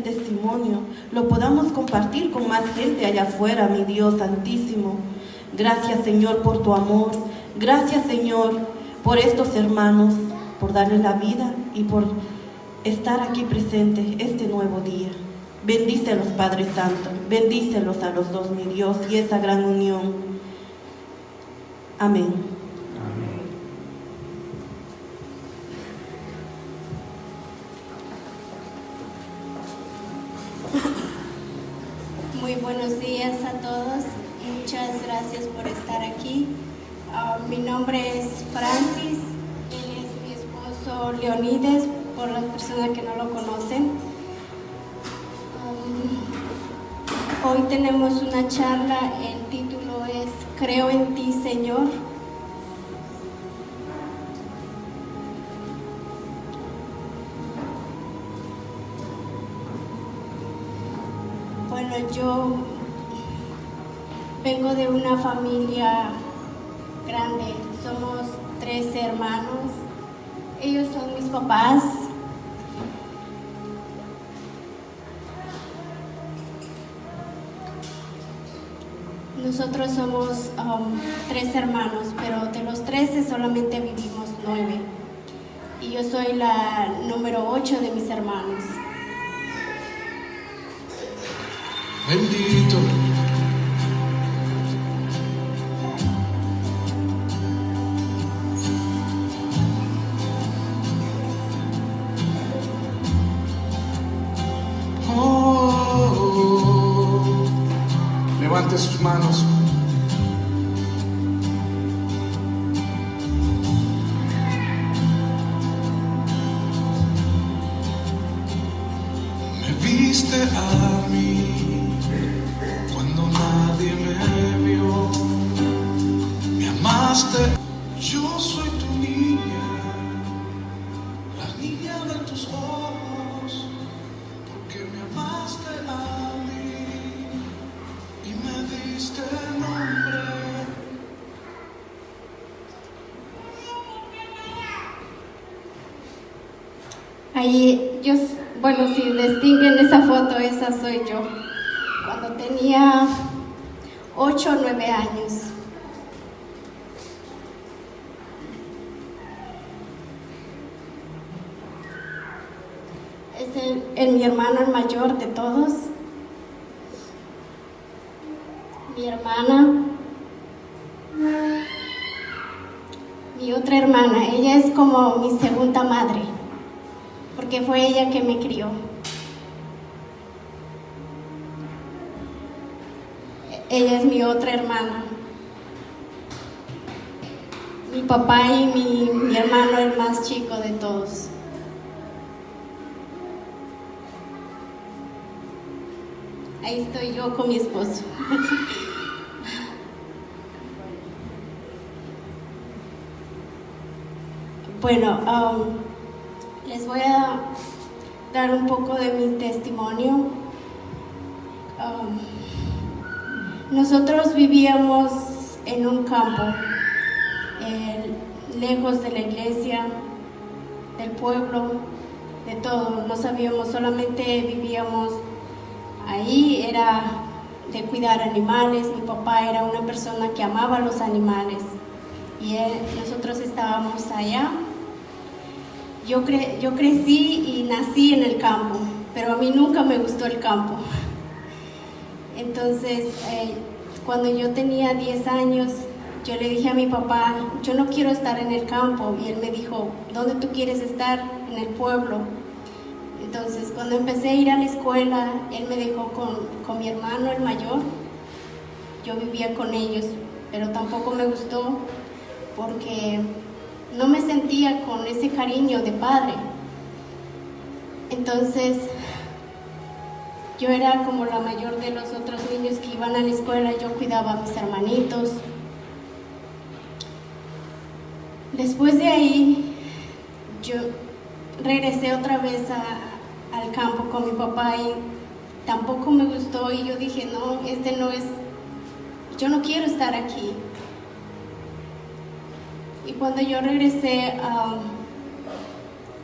testimonio lo podamos compartir con más gente allá afuera, mi Dios santísimo. Gracias, Señor, por tu amor. Gracias, Señor, por estos hermanos, por darles la vida y por estar aquí presente este nuevo día. Bendícelos, Padre Santo, bendícelos a los dos, mi Dios, y esa gran unión. Amén. Amén. Muy buenos días a todos. Muchas gracias por estar aquí. Mi nombre es Francis. Él es mi esposo Leonides, por las personas que no lo conocen. Hoy tenemos una charla, el título es Creo en ti, Señor. Bueno, yo vengo de una familia grande, somos 3 hermanos, ellos son mis papás. Nosotros somos 3 hermanos, pero de los 13 solamente vivimos 9. Y yo soy la número 8 de mis hermanos. Bendito. Levante sus manos. Me viste a mí cuando nadie me vio. Me amaste. Yo soy tu niña, la niña de tus ojos, porque me amaste a mí y me diste nombre. Ahí, bueno, si distinguen esa foto, esa soy yo, cuando tenía 8 o 9 años. Es mi hermano el mayor de todos. Mi hermana, mi otra hermana, ella es como mi segunda madre, porque fue ella que me crió. Ella es mi otra hermana. Mi papá y mi hermano, el más chico de todos. Ahí estoy yo con mi esposo. Bueno, les voy a dar un poco de mi testimonio. Nosotros vivíamos en un campo, lejos de la iglesia, del pueblo, de todo. No sabíamos, solamente vivíamos ahí, era de cuidar animales. Mi papá era una persona que amaba los animales y nosotros estábamos allá. Yo crecí y nací en el campo, pero a mí nunca me gustó el campo. Entonces, cuando yo tenía 10 años, yo le dije a mi papá, yo no quiero estar en el campo. Y él me dijo, ¿dónde tú quieres estar? En el pueblo. Entonces, cuando empecé a ir a la escuela, él me dejó con mi hermano, el mayor. Yo vivía con ellos, pero tampoco me gustó porque no me sentía con ese cariño de padre. Entonces, yo era como la mayor de los otros niños que iban a la escuela. Yo cuidaba a mis hermanitos. Después de ahí, yo regresé otra vez al campo con mi papá y tampoco me gustó. Y yo dije, no, no es, yo no quiero estar aquí. Y cuando yo regresé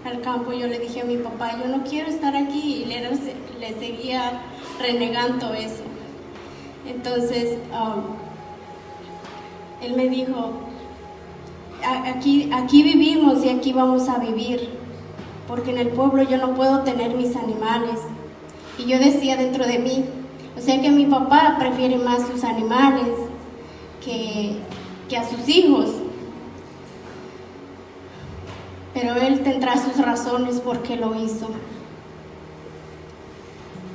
al campo, yo le dije a mi papá, yo no quiero estar aquí, y le seguía renegando eso. Entonces, él me dijo, aquí vivimos y aquí vamos a vivir, porque en el pueblo yo no puedo tener mis animales. Y yo decía dentro de mí, o sea que mi papá prefiere más sus animales que a sus hijos. Pero él tendrá sus razones por qué lo hizo.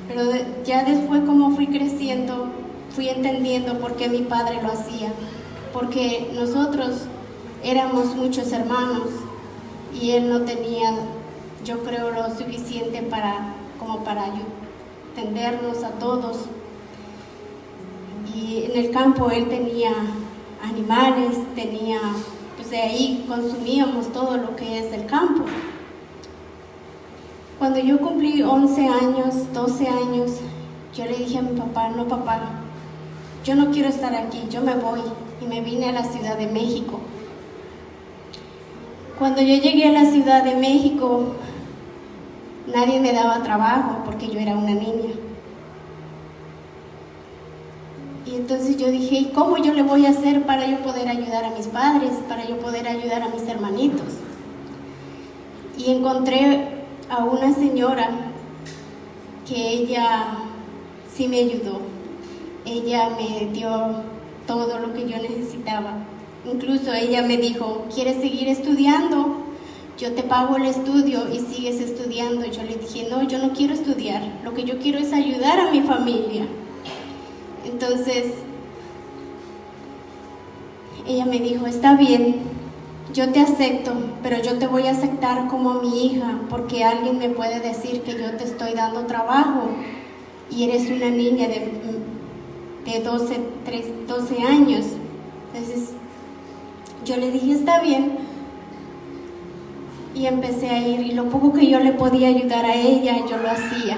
Pero ya después, como fui creciendo, fui entendiendo por qué mi padre lo hacía. Porque nosotros éramos muchos hermanos y él no tenía, yo creo, lo suficiente como para atendernos a todos. Y en el campo él tenía animales, pues de ahí consumíamos todo lo que es el campo. Cuando yo cumplí 11 años, 12 años, yo le dije a mi papá, no papá, yo no quiero estar aquí, yo me voy. Y me vine a la Ciudad de México. Cuando yo llegué a la Ciudad de México, nadie me daba trabajo porque yo era una niña. Y entonces yo dije, ¿y cómo yo le voy a hacer para yo poder ayudar a mis padres, para yo poder ayudar a mis hermanitos? Y encontré a una señora que ella sí me ayudó. Ella me dio todo lo que yo necesitaba. Incluso ella me dijo, ¿quieres seguir estudiando? Yo te pago el estudio y sigues estudiando. Yo le dije, no, yo no quiero estudiar. Lo que yo quiero es ayudar a mi familia. Entonces, ella me dijo, está bien, yo te acepto, pero yo te voy a aceptar como mi hija, porque alguien me puede decir que yo te estoy dando trabajo y eres una niña de 12 años. Entonces yo le dije, está bien, y empecé a ir, y lo poco que yo le podía ayudar a ella, yo lo hacía.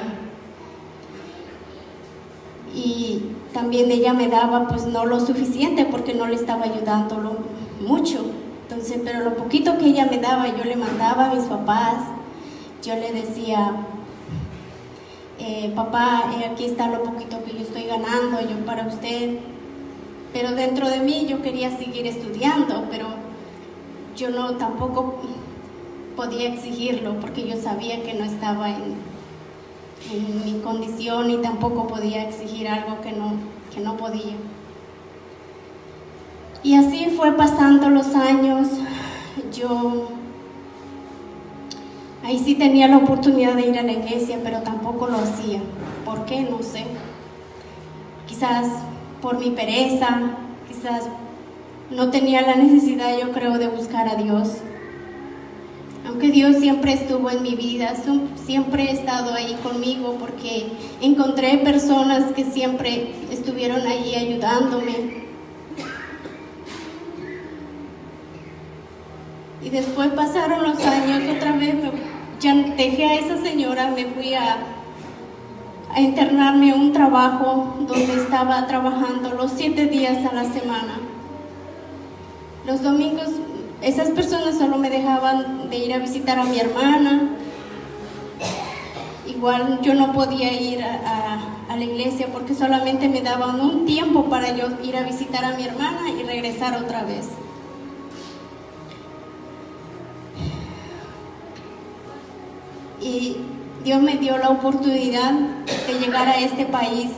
Y también ella me daba, pues no lo suficiente, porque no le estaba ayudando mucho. Entonces, pero lo poquito que ella me daba, yo le mandaba a mis papás. Yo le decía, papá, aquí está lo poquito que yo estoy ganando, yo para usted. Pero dentro de mí yo quería seguir estudiando, pero yo tampoco podía exigirlo, porque yo sabía que no estaba en mi condición, y tampoco podía exigir algo que no podía. Y así fue pasando los años. Yo ahí sí tenía la oportunidad de ir a la iglesia, pero tampoco lo hacía. ¿Por qué? No sé. Quizás por mi pereza, quizás no tenía la necesidad, yo creo, de buscar a Dios. Aunque Dios siempre estuvo en mi vida, siempre he estado ahí conmigo, porque encontré personas que siempre estuvieron allí ayudándome. Y después pasaron los años, otra vez ya dejé a esa señora, me fui a internarme a un trabajo donde estaba trabajando los 7 días a la semana. Los domingos esas personas solo me dejaban de ir a visitar a mi hermana. Igual yo no podía ir a la iglesia, porque solamente me daban un tiempo para yo ir a visitar a mi hermana y regresar otra vez. Y Dios me dio la oportunidad de llegar a este país.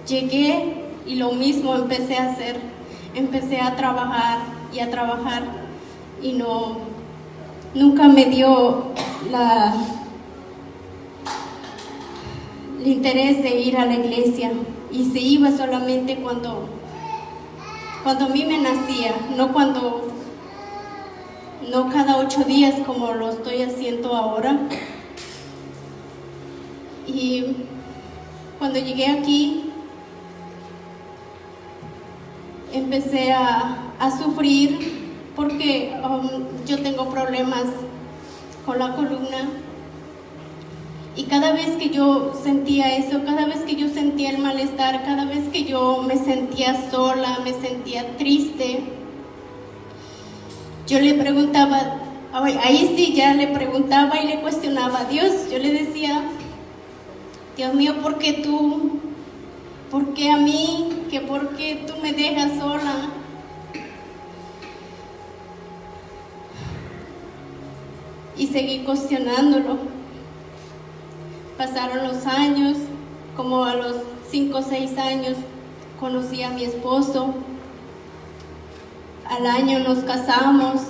Llegué y lo mismo empecé a hacer. Empecé a trabajar y nunca me dio el interés de ir a la iglesia, y se iba solamente cuando a mí me nacía, no cada 8 días como lo estoy haciendo ahora. Y cuando llegué aquí empecé a sufrir, porque yo tengo problemas con la columna, y cada vez que yo sentía eso, cada vez que yo sentía el malestar, cada vez que yo me sentía sola, me sentía triste, yo le preguntaba ahí sí ya le preguntaba y le cuestionaba a Dios. Yo le decía, Dios mío, ¿por qué tú? ¿Por qué a mí? ¿Por qué tú me dejas sola? Y seguí cuestionándolo. Pasaron los años, como a los 5 o 6 años conocí a mi esposo. Al año nos casamos.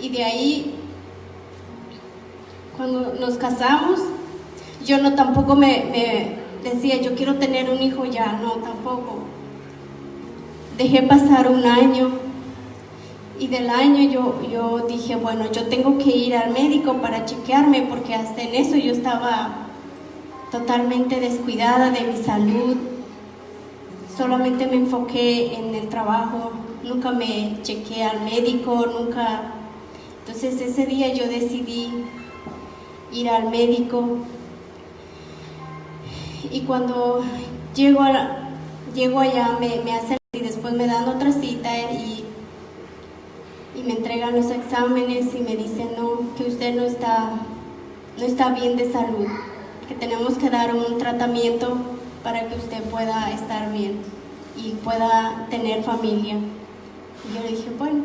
Y de ahí, cuando nos casamos, yo no tampoco me decía, yo quiero tener un hijo ya, no, tampoco. Dejé pasar un año y del año yo dije, bueno, yo tengo que ir al médico para chequearme, porque hasta en eso yo estaba totalmente descuidada de mi salud. Solamente me enfoqué en el trabajo, nunca me chequeé al médico, nunca. Entonces ese día yo decidí ir al médico. Y cuando llego allá, me hacen y después me dan otra cita y me entregan los exámenes y me dicen, no, que usted no está bien de salud, que tenemos que dar un tratamiento para que usted pueda estar bien y pueda tener familia. Y yo le dije, bueno.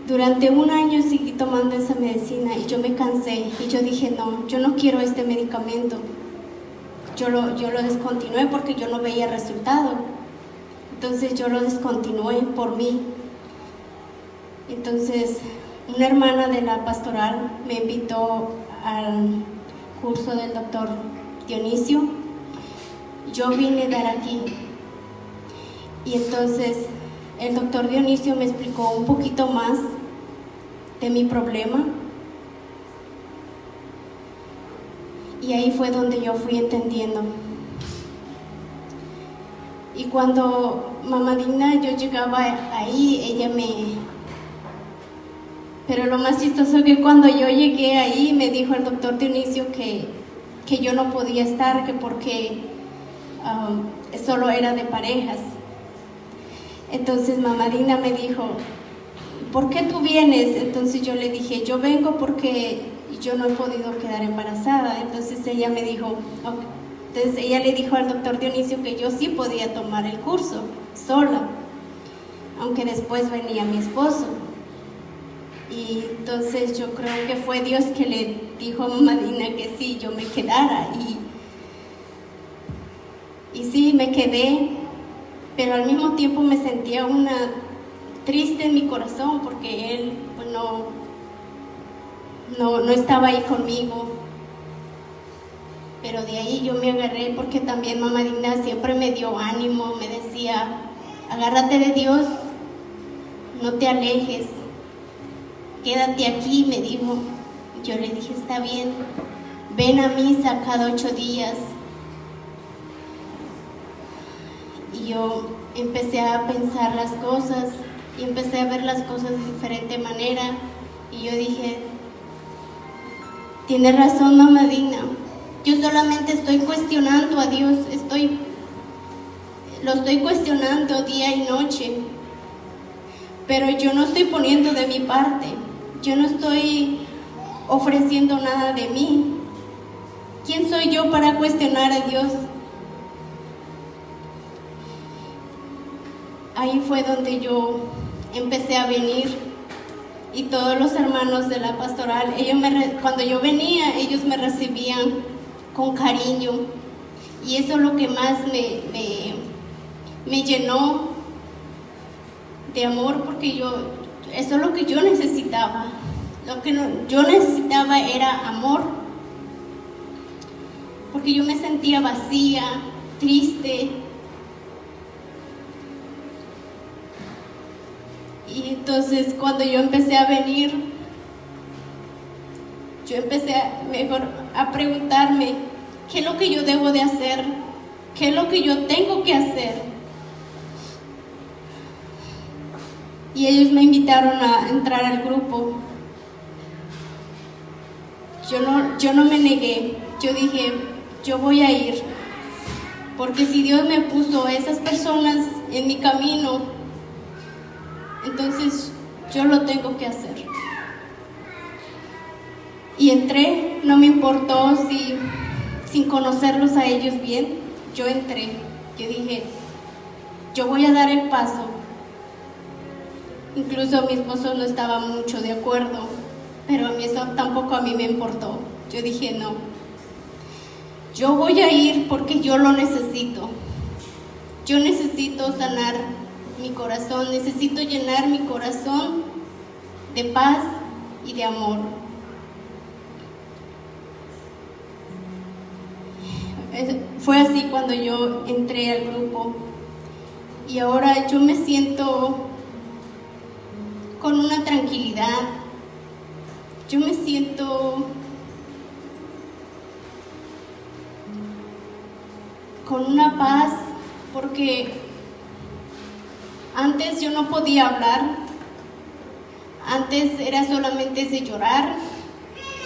Durante un año seguí tomando esa medicina y yo me cansé y yo dije, no, yo no quiero este medicamento. Yo lo descontinué porque yo no veía resultado. Entonces yo lo descontinué por mí. Entonces una hermana de la pastoral me invitó al curso del doctor Dionisio. Yo vine a dar aquí. Y entonces el doctor Dionisio me explicó un poquito más de mi problema. Y ahí fue donde yo fui entendiendo. Y cuando Mamá Digna, yo llegaba ahí, ella Pero lo más chistoso es que cuando yo llegué ahí, me dijo el doctor Dionisio que yo no podía estar, que porque solo era de parejas. Entonces Mamá Digna me dijo, ¿por qué tú vienes? Entonces yo le dije, yo vengo porque yo no he podido quedar embarazada. Entonces ella me dijo, okay. Entonces ella le dijo al doctor Dionisio que yo sí podía tomar el curso sola, aunque después venía mi esposo. Y entonces yo creo que fue Dios que le dijo a Mamá Digna que sí, yo me quedara. Y sí, me quedé, pero al mismo tiempo me sentía triste en mi corazón porque él pues, no estaba ahí conmigo. Pero de ahí yo me agarré porque también Mamá Digna siempre me dio ánimo, me decía, agárrate de Dios, no te alejes, quédate aquí, me dijo. Yo le dije, está bien, ven a misa cada 8 días. Y yo empecé a pensar las cosas y empecé a ver las cosas de diferente manera. Y yo dije, tiene razón Mamá Digna, yo solamente estoy cuestionando a Dios, lo estoy cuestionando día y noche, pero yo no estoy poniendo de mi parte, yo no estoy ofreciendo nada de mí. ¿Quién soy yo para cuestionar a Dios? Ahí fue donde yo empecé a venir y todos los hermanos de la pastoral, cuando yo venía, ellos me recibían con cariño y eso es lo que más me llenó de amor, porque eso es lo que yo necesitaba. Lo que yo necesitaba era amor, porque yo me sentía vacía, triste. Y entonces cuando yo empecé a venir, yo empecé a preguntarme, ¿qué es lo que yo debo de hacer? ¿Qué es lo que yo tengo que hacer? Y ellos me invitaron a entrar al grupo. Yo no me negué, yo dije, yo voy a ir, porque si Dios me puso esas personas en mi camino, entonces yo lo tengo que hacer. Y entré, no me importó si sin conocerlos a ellos bien, yo entré. Yo dije, yo voy a dar el paso. Incluso mi esposo no estaba mucho de acuerdo, pero eso tampoco a mí me importó. Yo dije, no, yo voy a ir porque yo lo necesito. Yo necesito sanar mi corazón, necesito llenar mi corazón de paz y de amor. Fue así cuando yo entré al grupo y ahora yo me siento con una tranquilidad, yo me siento con una paz, porque antes yo no podía hablar, antes era solamente de llorar,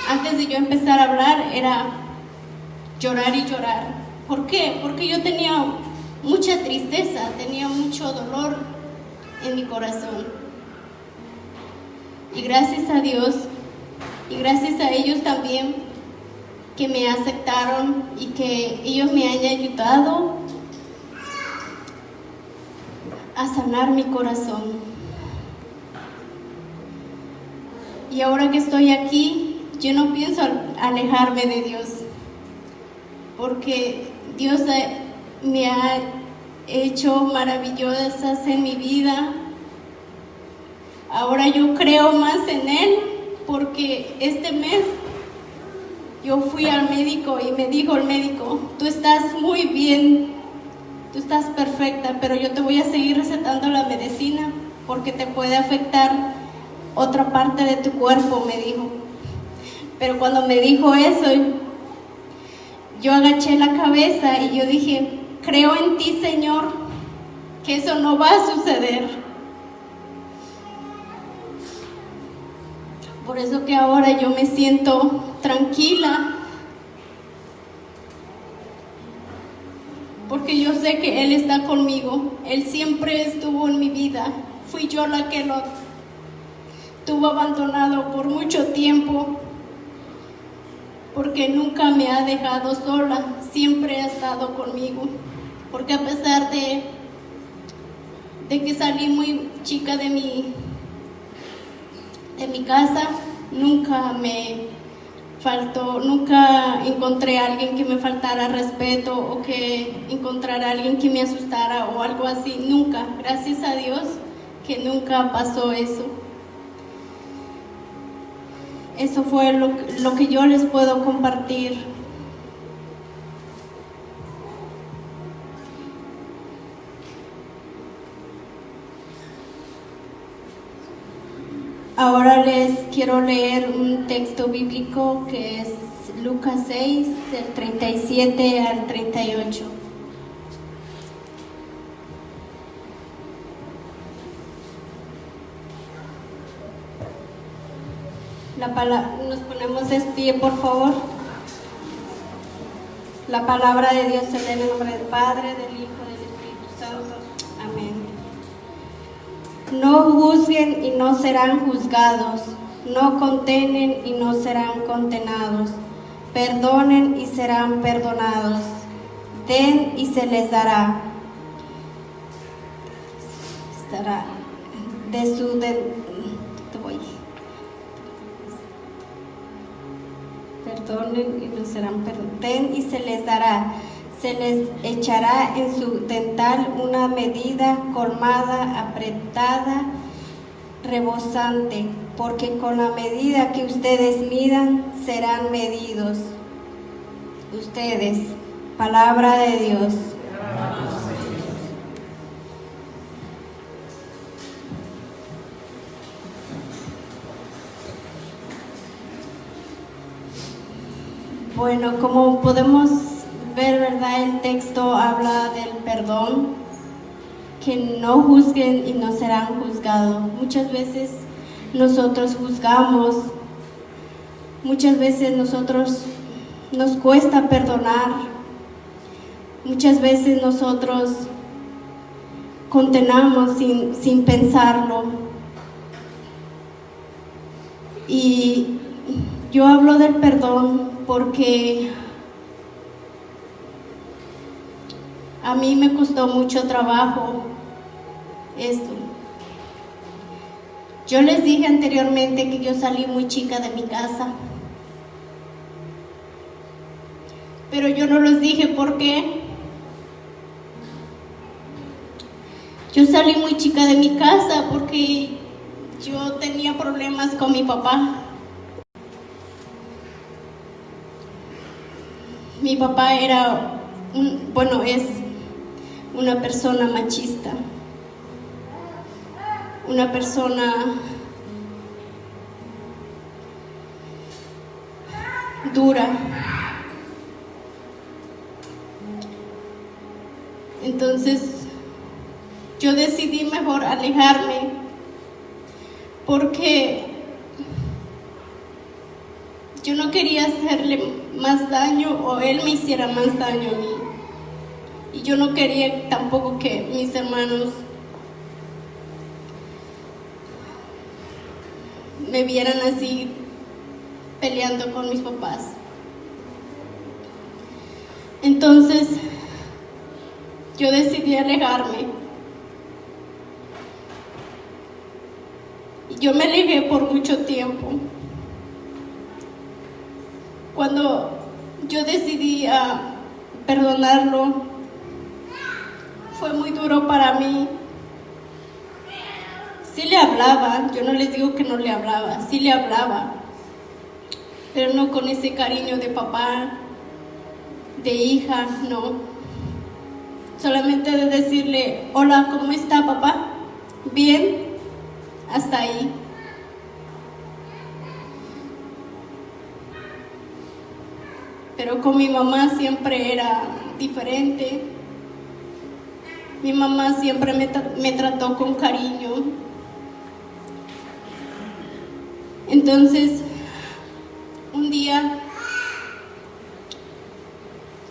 antes de yo empezar a hablar era llorar y llorar. ¿Por qué? Porque yo tenía mucha tristeza, tenía mucho dolor en mi corazón. Y gracias a Dios, y gracias a ellos también, que me aceptaron y que ellos me han ayudado a sanar mi corazón. Y ahora que estoy aquí, yo no pienso alejarme de Dios, porque Dios me ha hecho maravillosas en mi vida. Ahora yo creo más en Él, porque este mes yo fui al médico y me dijo el médico, tú estás muy bien, tú estás perfecta, pero yo te voy a seguir recetando la medicina porque te puede afectar otra parte de tu cuerpo, me dijo. Pero cuando me dijo eso, yo agaché la cabeza y yo dije, creo en ti, Señor, que eso no va a suceder. Por eso que ahora yo me siento tranquila, porque yo sé que Él está conmigo. Él siempre estuvo en mi vida. Fui yo la que lo tuvo abandonado por mucho tiempo, porque nunca me ha dejado sola, siempre ha estado conmigo. Porque a pesar de que salí muy chica de mi casa, nunca me faltó, nunca encontré a alguien que me faltara respeto o que encontrara a alguien que me asustara o algo así, nunca. Gracias a Dios que nunca pasó eso. Eso fue lo que yo les puedo compartir. Ahora les quiero leer un texto bíblico que es Lucas 6, del 37 al 38. Nos ponemos de pie, por favor. La palabra de Dios se lee en el nombre del Padre, del Hijo y del Espíritu Santo. Amén. No juzguen y no serán juzgados, no condenen y no serán condenados, perdonen y serán perdonados, den y se les dará. Estará de su perdonen y no serán perdonados, den y se les dará. Se les echará en su dental una medida colmada, apretada, rebosante, porque con la medida que ustedes midan serán medidos. Ustedes, palabra de Dios. Bueno, como podemos ver, ¿verdad? El texto habla del perdón, que no juzguen y no serán juzgados. Muchas veces nosotros juzgamos, muchas veces nosotros nos cuesta perdonar, muchas veces nosotros condenamos sin pensarlo. Y yo hablo del perdón porque a mí me costó mucho trabajo esto. Yo les dije anteriormente que yo salí muy chica de mi casa, pero yo no les dije por qué. Yo salí muy chica de mi casa porque yo tenía problemas con mi papá. Mi papá es una persona machista, una persona dura. Entonces yo decidí mejor alejarme porque yo no quería hacerle más daño o él me hiciera más daño a mí. Y yo no quería tampoco que mis hermanos me vieran así peleando con mis papás. Entonces yo decidí alejarme. Y yo me alejé por mucho tiempo. Cuando yo decidí perdonarlo, fue muy duro para mí. Sí le hablaba, yo no les digo que no le hablaba, sí le hablaba, pero no con ese cariño de papá, de hija, no. Solamente de decirle, hola, ¿cómo está papá? Bien, hasta ahí. Pero con mi mamá siempre era diferente. Mi mamá siempre me trató con cariño. Entonces, un día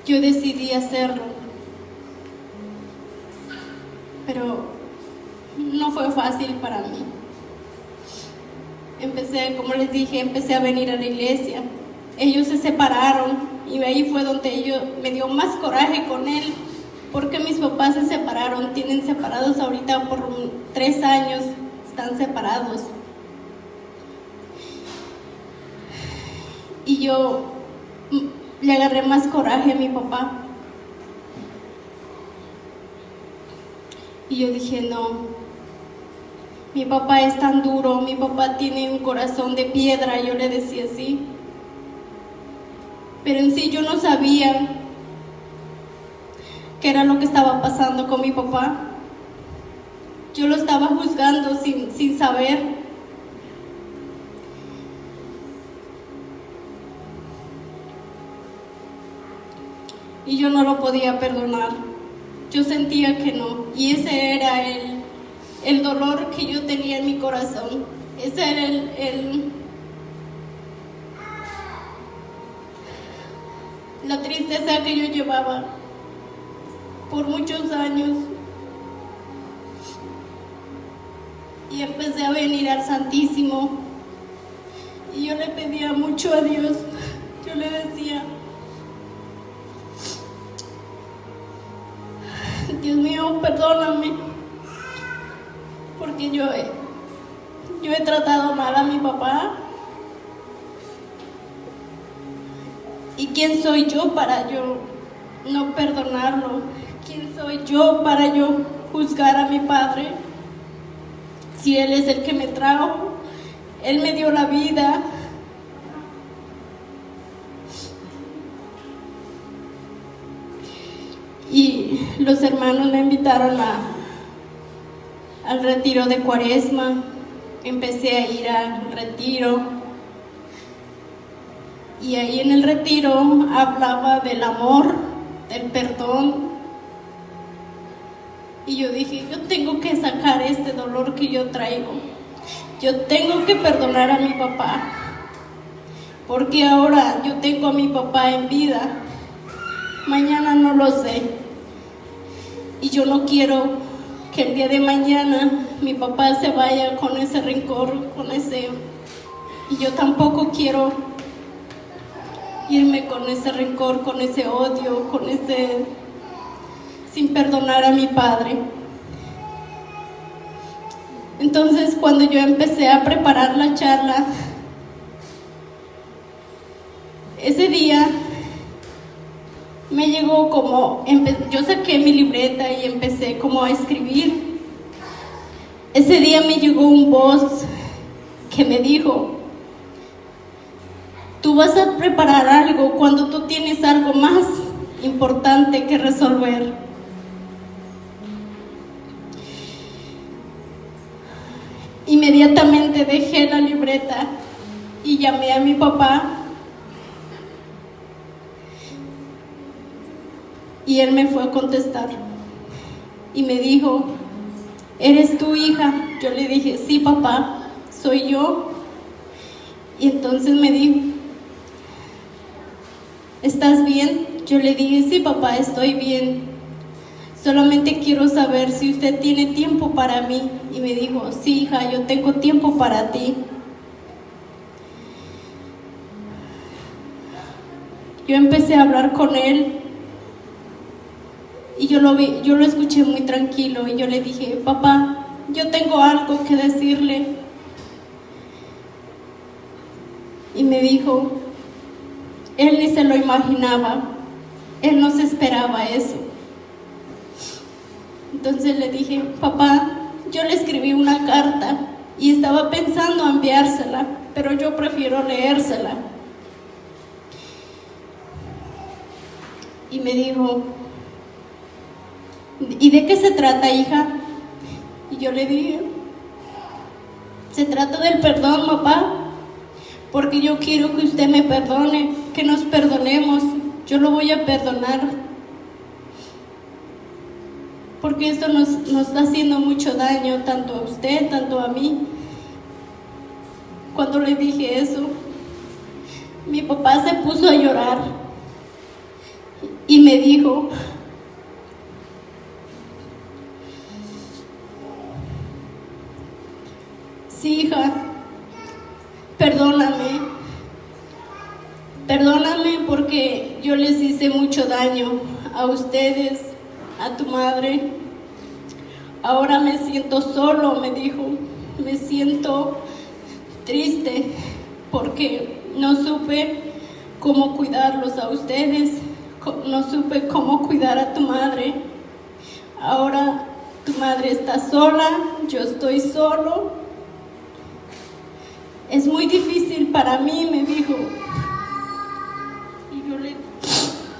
yo decidí hacerlo, pero no fue fácil para mí. Como les dije, empecé a venir a la iglesia. Ellos se separaron y ahí fue donde me dio más coraje con él, porque mis papás se separaron, tienen separados ahorita por 3 años, están separados. Y yo le agarré más coraje a mi papá. Y yo dije, no, mi papá es tan duro, mi papá tiene un corazón de piedra, yo le decía así. Pero en sí yo no sabía qué era lo que estaba pasando con mi papá. Yo lo estaba juzgando sin saber. Y yo no lo podía perdonar. Yo sentía que no. Y ese era el dolor que yo tenía en mi corazón. Ese era la tristeza que yo llevaba por muchos años. Y empecé a venir al Santísimo. Y yo le pedía mucho a Dios. Yo le decía, Dios mío, perdóname, porque yo he tratado mal a mi papá. ¿Y quién soy yo para yo no perdonarlo? ¿Quién soy yo para yo juzgar a mi padre? Si él es el que me trajo, él me dio la vida. Y los hermanos me invitaron al retiro de Cuaresma. Empecé a ir al retiro. Y ahí en el retiro hablaba del amor, del perdón. Y yo dije, yo tengo que sacar este dolor que yo traigo. Yo tengo que perdonar a mi papá. Porque ahora yo tengo a mi papá en vida. Mañana no lo sé. Y yo no quiero que el día de mañana mi papá se vaya con ese rencor, con ese Y yo tampoco quiero irme con ese rencor, con ese odio, sin perdonar a mi padre. Entonces, cuando yo empecé a preparar la charla, ese día me llegó yo saqué mi libreta y empecé como a escribir. Ese día me llegó un voz que me dijo: tú vas a preparar algo cuando tú tienes algo más importante que resolver. Inmediatamente dejé la libreta y llamé a mi papá. Y él me fue a contestar y me dijo: ¿eres tu hija? Yo le dije: sí, papá, soy yo. Y entonces me dijo: ¿estás bien? Yo le dije: sí, papá, estoy bien. Solamente quiero saber si usted tiene tiempo para mí. Y me dijo: sí, hija, yo tengo tiempo para ti. Yo empecé a hablar con él. Y yo lo escuché muy tranquilo y yo le dije: papá, yo tengo algo que decirle. Y me dijo: él ni se lo imaginaba, él no se esperaba eso. Entonces le dije: papá, yo le escribí una carta y estaba pensando enviársela, pero yo prefiero leérsela. Y me dijo: ¿y de qué se trata, hija? Y yo le dije: se trata del perdón, papá, porque yo quiero que usted me perdone, que nos perdonemos. Yo lo voy a perdonar, porque esto nos está haciendo mucho daño, tanto a usted, tanto a mí. Cuando le dije eso, mi papá se puso a llorar y me dijo: sí, hija, perdóname porque yo les hice mucho daño a ustedes, a tu madre. Ahora me siento solo, me dijo, me siento triste porque no supe cómo cuidarlos a ustedes, no supe cómo cuidar a tu madre. Ahora tu madre está sola, yo estoy solo. Es muy difícil para mí, me dijo.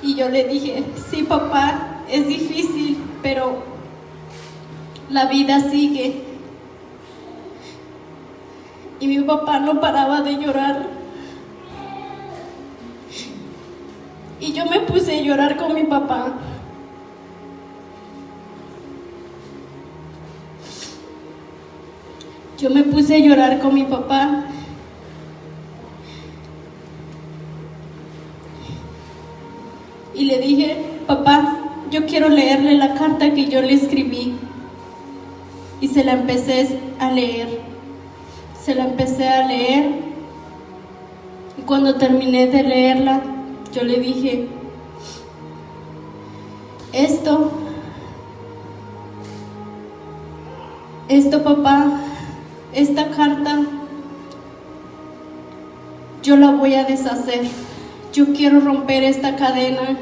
Y yo le dije: sí, papá, es difícil, pero la vida sigue. Y mi papá no paraba de llorar. Y yo me puse a llorar con mi papá. Yo me puse a llorar con mi papá. Y le dije: papá, yo quiero leerle la carta que yo le escribí. Y se la empecé a leer. Y cuando terminé de leerla, yo le dije: esto papá, esta carta, yo la voy a deshacer. Yo quiero romper esta cadena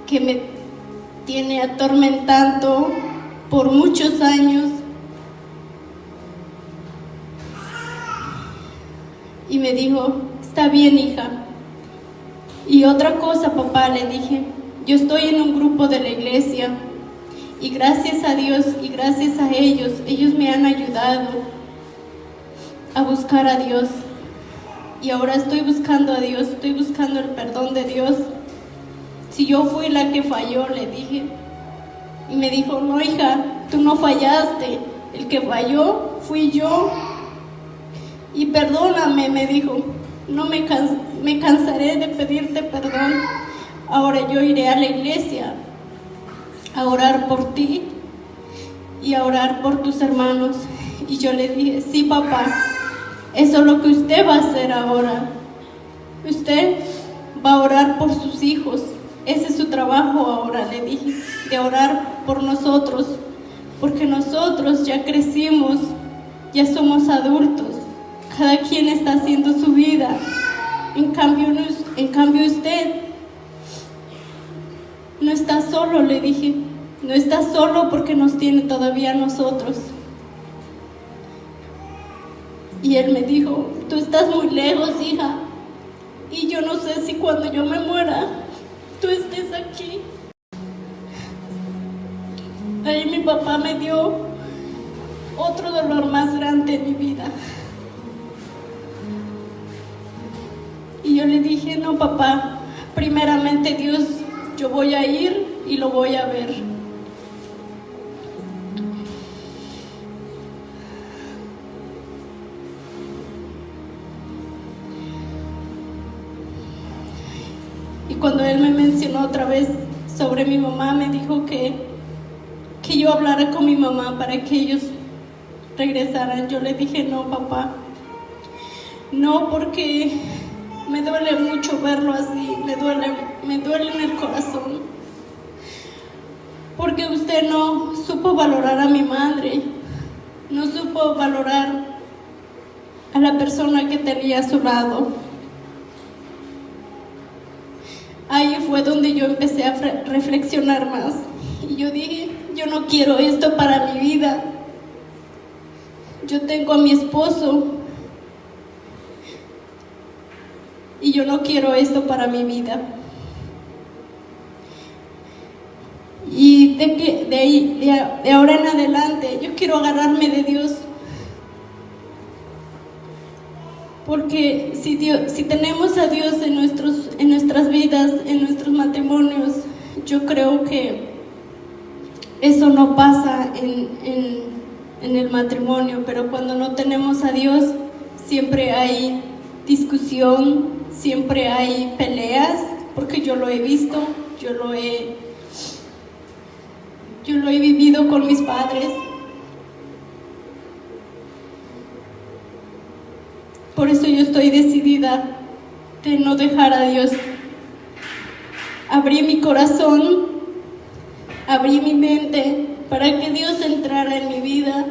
que me tiene atormentando por muchos años. Y me dijo: está bien, hija. Y otra cosa, papá, le dije: yo estoy en un grupo de la iglesia y gracias a Dios y gracias a ellos me han ayudado a buscar a Dios. Y ahora estoy buscando a Dios, estoy buscando el perdón de Dios. Si yo fui la que falló, le dije. Y me dijo: no, hija, tú no fallaste, el que falló fui yo. Y perdóname, me dijo, no me cansaré de pedirte perdón. Ahora yo iré a la iglesia a orar por ti y a orar por tus hermanos. Y yo le dije: sí, papá, Eso es lo que usted va a hacer ahora. Usted va a orar por sus hijos. Ese es su trabajo ahora, le dije, de orar por nosotros, porque nosotros ya crecimos, ya somos adultos, cada quien está haciendo su vida. En cambio usted no está solo, le dije, no está solo porque nos tiene todavía a nosotros. Y él me dijo, tú estás muy lejos, hija, y yo no sé si cuando yo me muera, tú estés aquí. Ahí mi papá me dio otro dolor más grande en mi vida. Y yo le dije, no, papá, primeramente Dios, yo voy a ir y lo voy a ver. Y cuando él me mencionó otra vez sobre mi mamá, me dijo que yo hablara con mi mamá para que ellos regresaran. Yo le dije, no, papá, no, porque me duele mucho verlo así, me duele en el corazón, porque usted no supo valorar a mi madre, no supo valorar a la persona que tenía a su lado. Ahí fue donde yo empecé a reflexionar más, y yo dije, yo no quiero esto para mi vida. Yo tengo a mi esposo y yo no quiero esto para mi vida. Y de ahora en adelante yo quiero agarrarme de Dios, porque si tenemos a Dios en nuestras vidas, en nuestros matrimonios, yo creo que eso no pasa en el matrimonio. Pero cuando no tenemos a Dios, siempre hay discusión, siempre hay peleas, porque yo lo he visto, yo lo he vivido con mis padres. Por eso yo estoy decidida de no dejar a Dios. Abrí mi corazón, abrí mi mente para que Dios entrara en mi vida.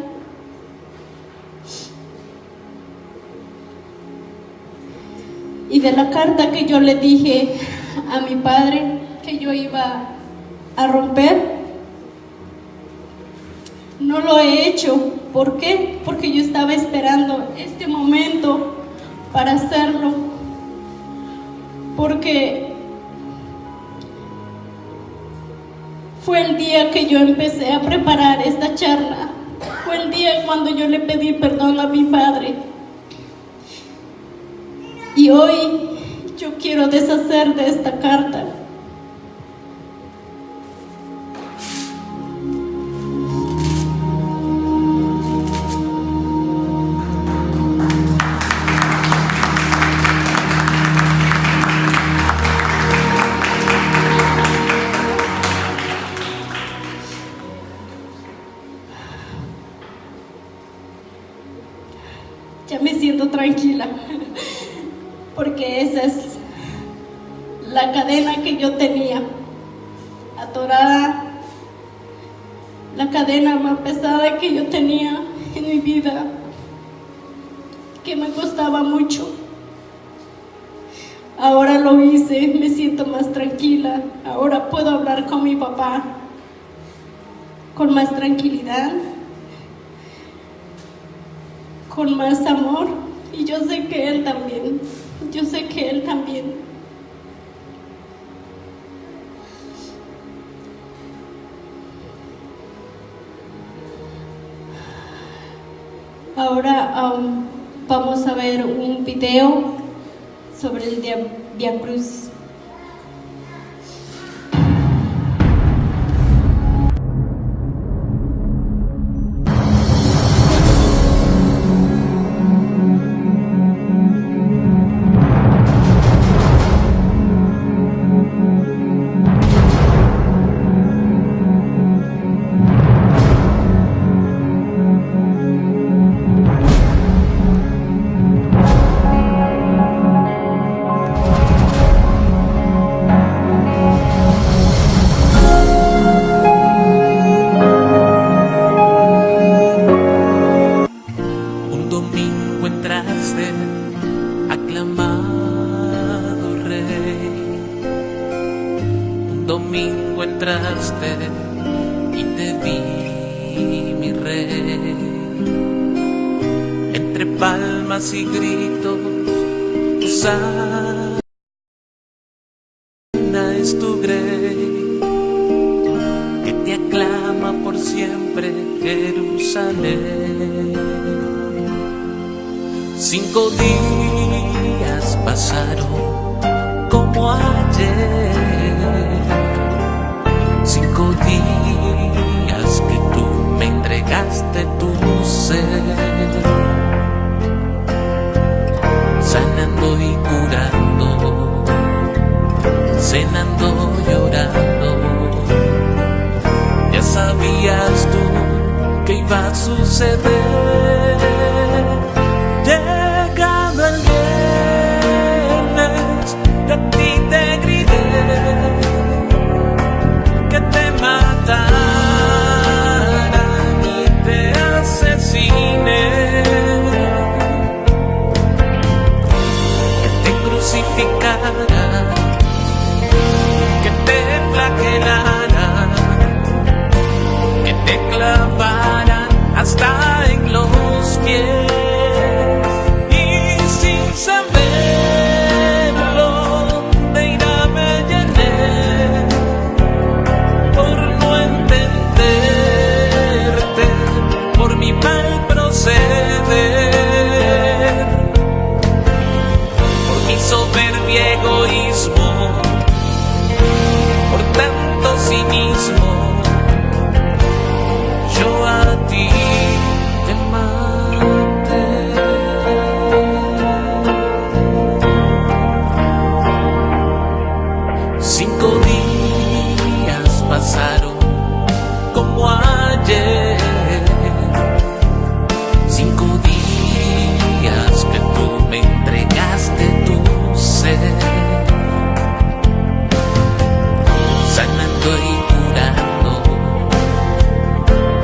Y de la carta que yo le dije a mi padre que yo iba a romper, no lo he hecho. ¿Por qué? Porque yo estaba esperando este momento para hacerlo. Porque fue el día que yo empecé a preparar esta charla. Fue el día cuando yo le pedí perdón a mi padre. Y hoy yo quiero deshacer de esta carta. Ya me siento tranquila, porque esa es la cadena que yo tenía atorada, la cadena más pesada que yo tenía en mi vida, que me costaba mucho. Ahora lo hice, me siento más tranquila, ahora puedo hablar con mi papá con más tranquilidad, con más amor, y yo sé que él también, yo sé que él también. Ahora vamos a ver un video sobre el Vía Crucis. viniste y te vi, mi rey. Entre palmas y gritos, Hosana es tu grey, que te aclama por siempre Jerusalén. 5 días pasaron como ayer, 5 días que tú me entregaste tu ser, sanando y curando, cenando, llorando. Ya sabías tú que iba a suceder. Llegado el viernes, yo a ti te grité que te mataran y te asesinen, que te crucificaran, que te flagelaran, que te clavaran hasta en los pies. Y sin saberlo, de ira me llené por no entenderte, por mi mal proceder, por mi soberbia egoísmo, por tanto cinismo. Yo a ti te maté. 5 días pasaron como ayer, 5 días que tú me entregaste tu ser, sanando y curando,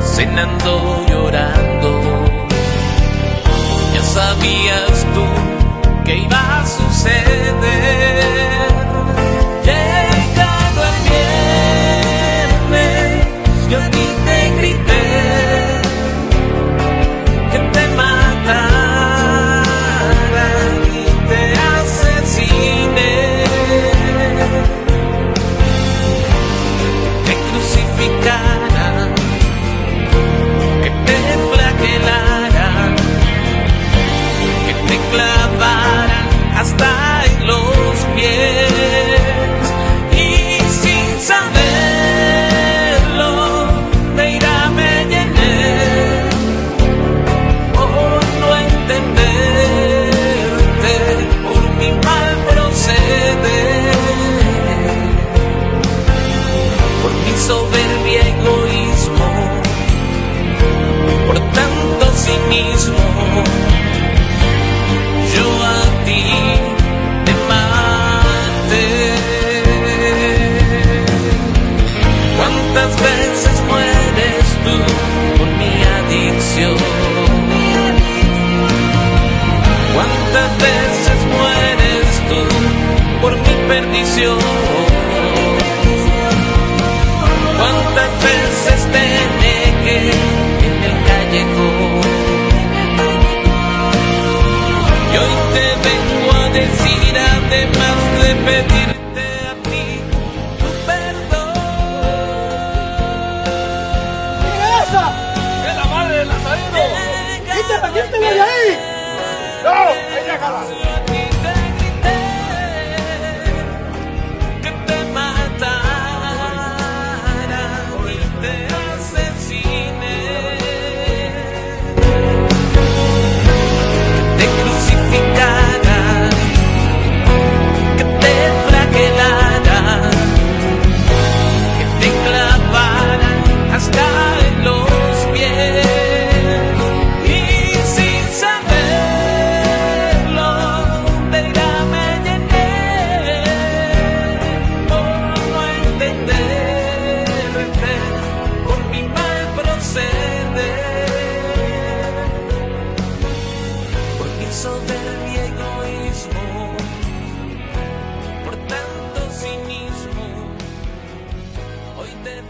cenando, llorando. Ya sabías tú que iba a suceder. Llegado el viernes, yo a ti te grité que te mataran y te asesinen, que te crucificaran, que te flagelaran, que te clavaran hasta en los pies. Y sin saberlo, de ira me llené por no entenderte, por mi mal proceder, por mi soberbia egoísmo, por tanto cinismo. Yo a ti te maté. ¿Cuántas veces mueres tú por mi adicción? ¿Cuántas veces mueres tú por mi perdición? ¿Cuántas veces te negué en el callejón? Y hoy te vengo a decir, además de pedirte a ti tu perdón. ¿Qué es esa? ¡Es la madre de Nazareno! ¡Quítala de ahí! ¡No! ¡Ella déjala! Yo a ti te grité que te mataran y te asesinen, que te crucificaran, que te flagelaran, que te clavaran hasta en los pies. Y sin saberlo,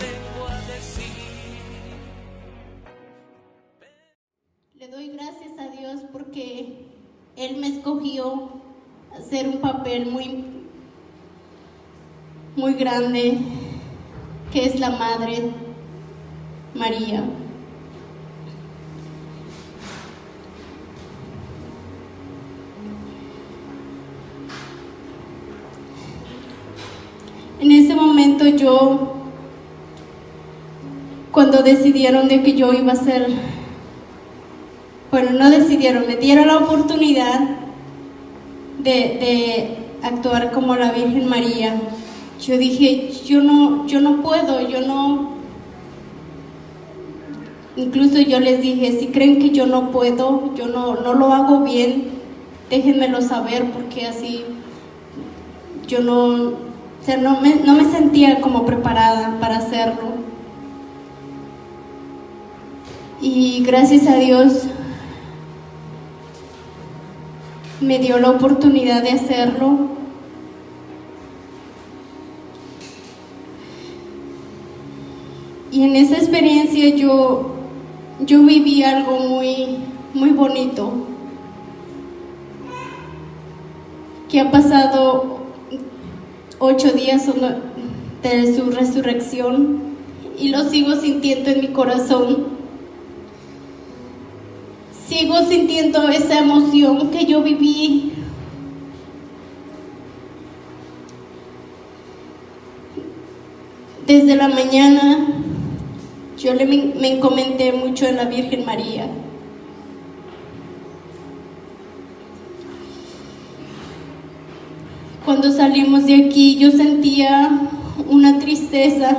vengo a decir. Le doy gracias a Dios porque Él me escogió a hacer un papel muy grande, que es la Madre María. En ese momento cuando decidieron de que yo iba a ser, bueno, no decidieron, me dieron la oportunidad de actuar como la Virgen María. Yo dije, yo no puedo, incluso yo les dije, si creen que yo no puedo, yo no lo hago bien, déjenmelo saber, porque así yo no me sentía como preparada para hacerlo. Y gracias a Dios me dio la oportunidad de hacerlo. Y en esa experiencia yo viví algo muy bonito, que ha pasado 8 días de su resurrección y lo sigo sintiendo en mi corazón. Sigo sintiendo esa emoción que yo viví. Desde la mañana yo me encomendé mucho en la Virgen María. Cuando salimos de aquí yo sentía una tristeza,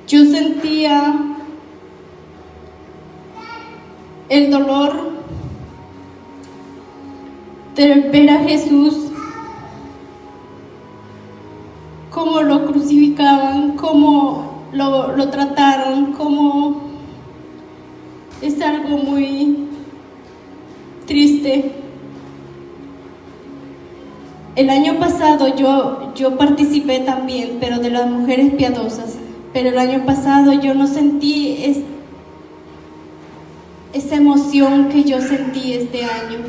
yo sentía el dolor de ver a Jesús, cómo lo crucificaban, cómo lo trataron, cómo es algo muy triste. El año pasado yo participé también, pero de las mujeres piadosas, pero el año pasado yo no sentí esa emoción que yo sentí este año.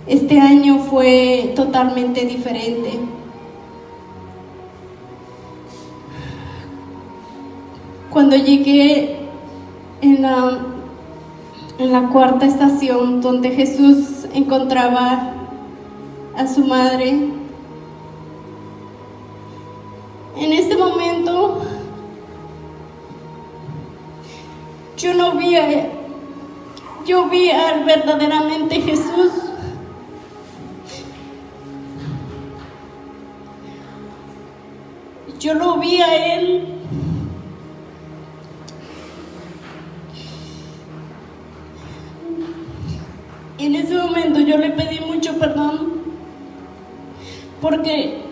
Este año fue totalmente diferente. Cuando llegué en la cuarta estación donde Jesús encontraba a su madre, en ese momento yo vi al verdaderamente Jesús. Yo lo vi a Él. Y en ese momento yo le pedí mucho perdón, porque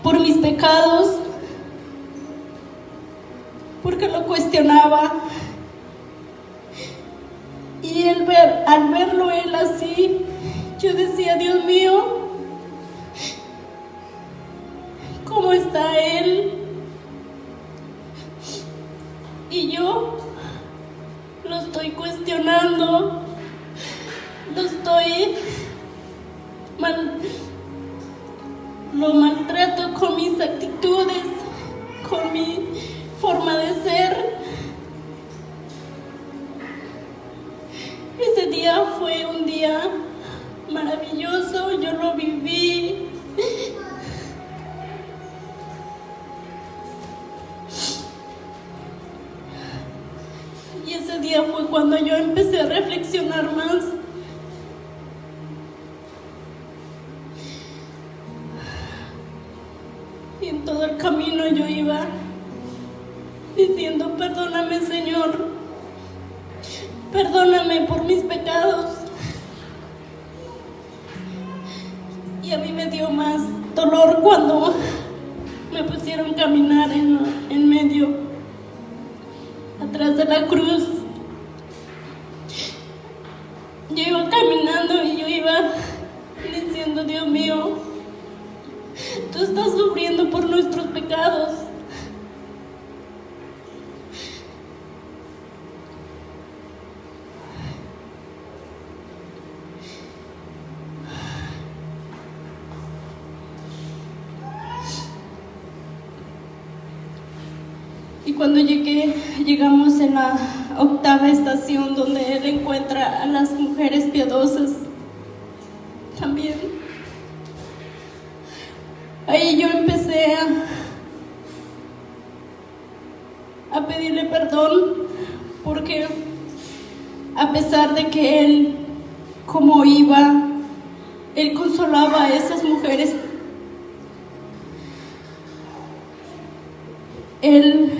por mis pecados, porque lo cuestionaba, y al verlo él así, yo decía, Dios mío, ¿cómo está él? Y yo lo estoy cuestionando, lo maltrato con mis actitudes, con mi forma de ser. Ese día fue un día maravilloso, yo lo viví. Y ese día fue cuando yo empecé a reflexionar más. Y en todo el camino yo iba diciendo, perdóname, Señor, perdóname por mis pecados. Y a mí me dio más dolor cuando me pusieron a caminar en medio, atrás de la cruz. Yo iba caminando y yo iba diciendo, Dios mío, tú estás sufriendo por nuestros pecados. Y cuando llegamos en la 8ª estación, donde él encuentra a las mujeres piadosas, también ahí yo empecé a pedirle perdón, porque a pesar de que él, como iba, él consolaba a esas mujeres, él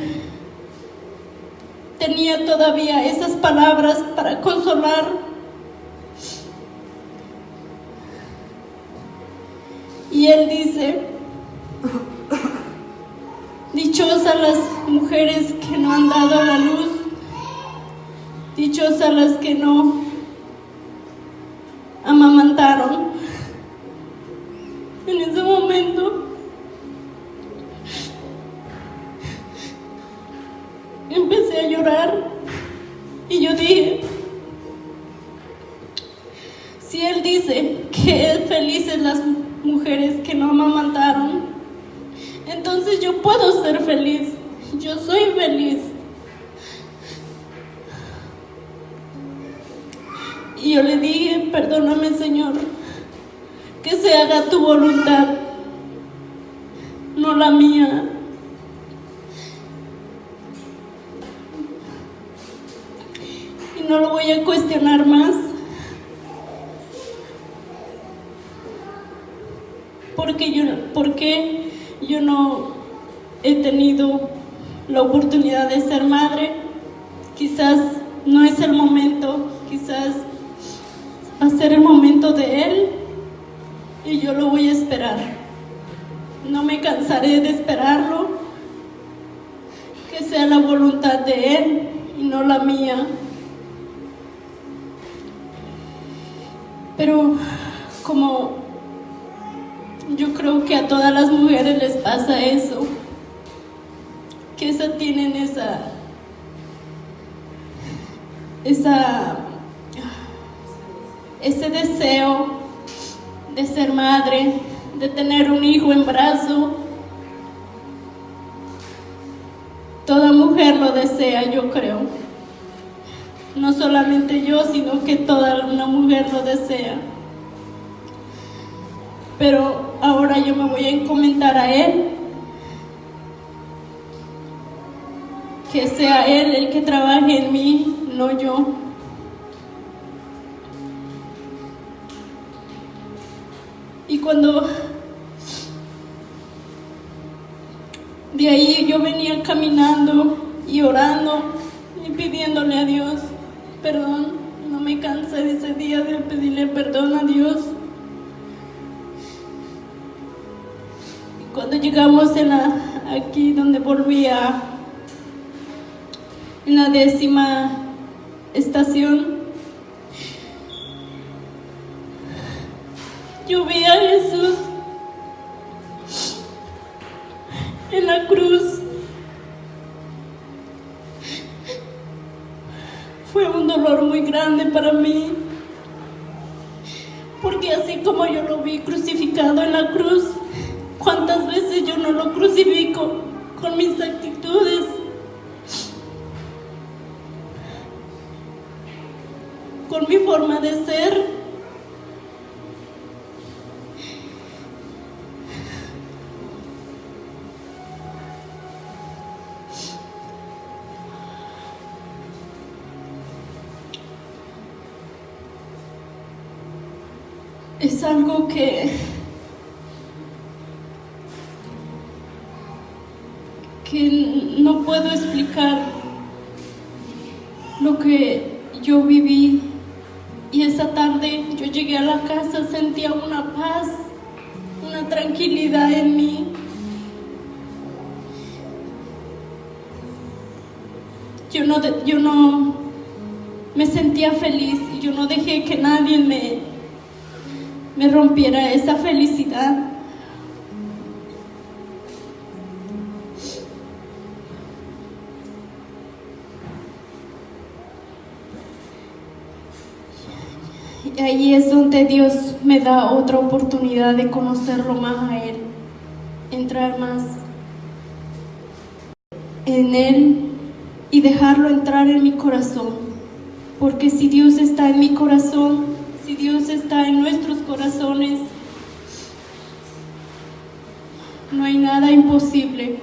tenía todavía esas palabras para consolar. Y él dice: dichosas las mujeres que no han dado la luz, dichosas las que no amamantaron. En ese momento empecé a llorar y yo dije: si él dice que es felices las mujeres que no amamantaron, entonces yo puedo ser feliz, yo soy feliz. Y yo le dije: perdóname, Señor, que se haga tu voluntad, no la mía. Y no lo voy a cuestionar más, porque yo no he tenido la oportunidad de ser madre. Quizás no es el momento, quizás va a ser el momento de él, y yo lo voy a esperar. No me cansaré de esperarlo, que sea la voluntad de él y no la mía. Pero como yo creo que a todas las mujeres les pasa eso, que tienen ese deseo de ser madre, de tener un hijo en brazo. Toda mujer lo desea, yo creo. No solamente yo, sino que toda una mujer lo desea. Pero ahora yo me voy a encomendar a él, que sea él el que trabaje en mí, no yo. Y cuando de ahí yo venía caminando y orando y pidiéndole a Dios perdón, no me cansé de ese día de pedirle perdón a Dios. Y cuando llegamos aquí donde volvía, en la 10ª estación, yo vi a Jesús en la cruz. Fue un dolor muy grande para mí, porque así como yo lo vi crucificado en la cruz, ¿cuántas veces yo no lo crucifico con mis actitudes? Con mi forma de ser. Es algo que no puedo explicar lo que yo viví. Y esa tarde yo llegué a la casa, sentía una paz, una tranquilidad en mí. Yo no me sentía feliz y yo no dejé que nadie me rompiera esa felicidad. Y ahí es donde Dios me da otra oportunidad de conocerlo más a Él, entrar más en Él y dejarlo entrar en mi corazón. Porque si Dios está en mi corazón, si Dios está en nuestros corazones, no hay nada imposible.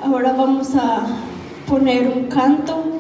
Ahora vamos a poner un canto